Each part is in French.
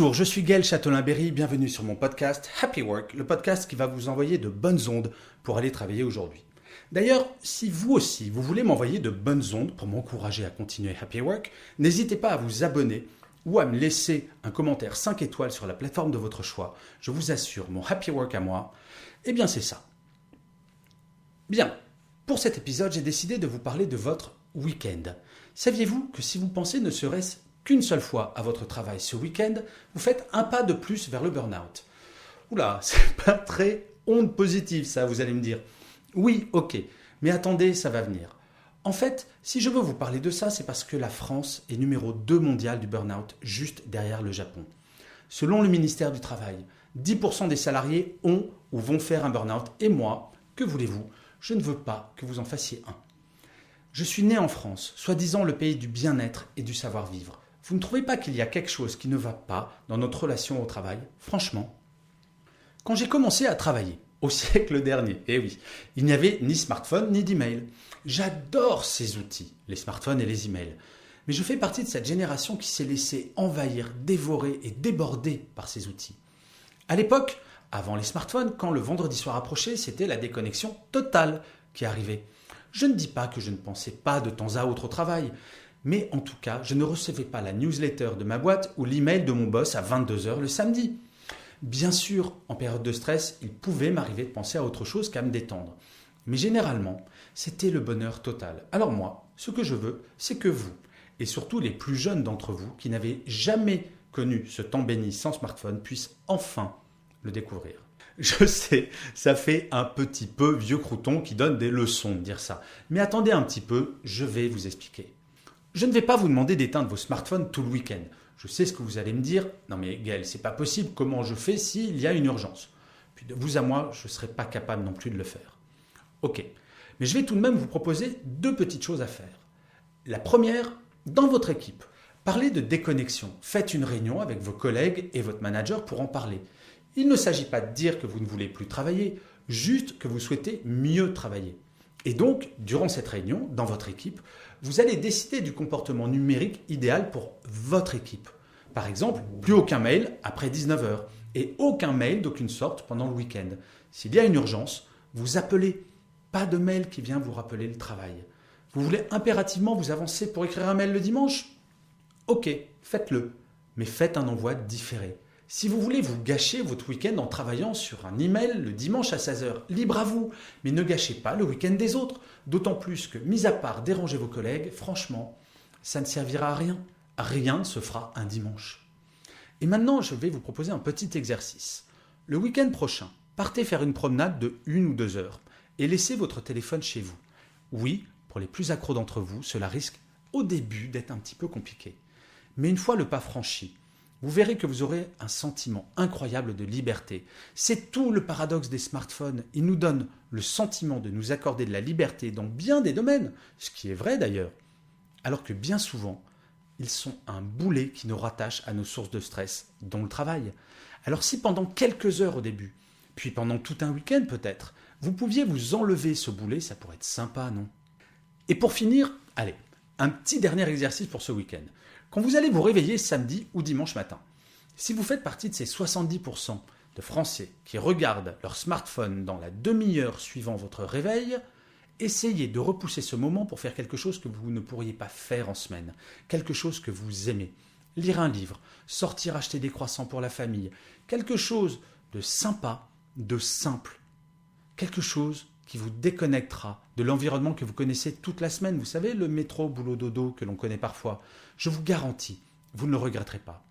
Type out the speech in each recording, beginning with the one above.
Bonjour, je suis Gaël Châtelain-Berry, bienvenue sur mon podcast Happy Work, le podcast qui va vous envoyer de bonnes ondes pour aller travailler aujourd'hui. D'ailleurs, si vous aussi, vous voulez m'envoyer de bonnes ondes pour m'encourager à continuer Happy Work, n'hésitez pas à vous abonner ou à me laisser un commentaire 5 étoiles sur la plateforme de votre choix. Je vous assure, mon Happy Work à moi, eh bien c'est ça. Bien, pour cet épisode, j'ai décidé de vous parler de votre week-end. Saviez-vous que si vous pensez ne serait-ce qu'une seule fois à votre travail ce week-end, vous faites un pas de plus vers le burn-out? Oula, c'est pas très onde positive ça, vous allez me dire. Oui, ok, mais attendez, ça va venir. En fait, si je veux vous parler de ça, c'est parce que la France est numéro 2 mondial du burn-out, juste derrière le Japon. Selon le ministère du Travail, 10% des salariés ont ou vont faire un burn-out. Et moi, que voulez-vous? Je ne veux pas que vous en fassiez un. Je suis né en France, soi-disant le pays du bien-être et du savoir-vivre. Vous ne trouvez pas qu'il y a quelque chose qui ne va pas dans notre relation au travail? Franchement. Quand j'ai commencé à travailler, au siècle dernier, eh oui, il n'y avait ni smartphone ni d'email. J'adore ces outils, les smartphones et les emails. Mais je fais partie de cette génération qui s'est laissée envahir, dévorer et déborder par ces outils. À l'époque, avant les smartphones, quand le vendredi soir approchait, c'était la déconnexion totale qui arrivait. Je ne dis pas que je ne pensais pas de temps à autre au travail, mais en tout cas, je ne recevais pas la newsletter de ma boîte ou l'email de mon boss à 22h le samedi. Bien sûr, en période de stress, il pouvait m'arriver de penser à autre chose qu'à me détendre. Mais généralement, c'était le bonheur total. Alors moi, ce que je veux, c'est que vous, et surtout les plus jeunes d'entre vous qui n'avaient jamais connu ce temps béni sans smartphone, puissent enfin le découvrir. Je sais, ça fait un petit peu vieux crouton qui donne des leçons de dire ça. Mais attendez un petit peu, je vais vous expliquer. Je ne vais pas vous demander d'éteindre vos smartphones tout le week-end. Je sais ce que vous allez me dire. Non mais Gaël, c'est pas possible. Comment je fais s'il y a une urgence? Puis de vous à moi, je ne serai pas capable non plus de le faire. Ok, mais je vais tout de même vous proposer 2 petites choses à faire. La première, dans votre équipe, parlez de déconnexion. Faites une réunion avec vos collègues et votre manager pour en parler. Il ne s'agit pas de dire que vous ne voulez plus travailler, juste que vous souhaitez mieux travailler. Et donc, durant cette réunion, dans votre équipe, vous allez décider du comportement numérique idéal pour votre équipe. Par exemple, plus aucun mail après 19h et aucun mail d'aucune sorte pendant le week-end. S'il y a une urgence, vous appelez. Pas de mail qui vient vous rappeler le travail. Vous voulez impérativement vous avancer pour écrire un mail le dimanche? Ok, faites-le, mais faites un envoi différé. Si vous voulez vous gâcher votre week-end en travaillant sur un email le dimanche à 16h, libre à vous, mais ne gâchez pas le week-end des autres. D'autant plus que, mis à part déranger vos collègues, franchement, ça ne servira à rien. Rien ne se fera un dimanche. Et maintenant, je vais vous proposer un petit exercice. Le week-end prochain, partez faire une promenade de 1 ou 2 heures et laissez votre téléphone chez vous. Oui, pour les plus accros d'entre vous, cela risque au début d'être un petit peu compliqué. Mais une fois le pas franchi, vous verrez que vous aurez un sentiment incroyable de liberté. C'est tout le paradoxe des smartphones. Ils nous donnent le sentiment de nous accorder de la liberté dans bien des domaines, ce qui est vrai d'ailleurs. Alors que bien souvent, ils sont un boulet qui nous rattache à nos sources de stress, dont le travail. Alors si pendant quelques heures au début, puis pendant tout un week-end peut-être, vous pouviez vous enlever ce boulet, ça pourrait être sympa, non? Et pour finir, allez, un petit dernier exercice pour ce week-end. Quand vous allez vous réveiller samedi ou dimanche matin, si vous faites partie de ces 70% de Français qui regardent leur smartphone dans la demi-heure suivant votre réveil, essayez de repousser ce moment pour faire quelque chose que vous ne pourriez pas faire en semaine, quelque chose que vous aimez. Lire un livre, sortir acheter des croissants pour la famille, quelque chose de sympa, de simple, quelque chose qui vous déconnectera de l'environnement que vous connaissez toute la semaine. Vous savez, le métro, boulot, dodo que l'on connaît parfois. Je vous garantis, vous ne le regretterez pas.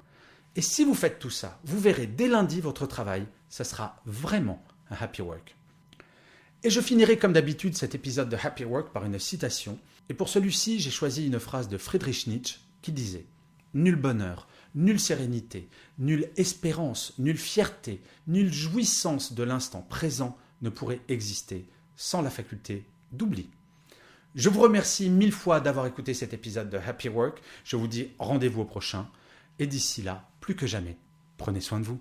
Et si vous faites tout ça, vous verrez dès lundi votre travail, ça sera vraiment un happy work. Et je finirai comme d'habitude cet épisode de Happy Work par une citation. Et pour celui-ci, j'ai choisi une phrase de Friedrich Nietzsche qui disait « Nul bonheur, nulle sérénité, nulle espérance, nulle fierté, nulle jouissance de l'instant présent ne pourrait exister sans la faculté d'oubli. » Je vous remercie 1000 fois d'avoir écouté cet épisode de Happy Work. Je vous dis rendez-vous au prochain. Et d'ici là, plus que jamais, prenez soin de vous.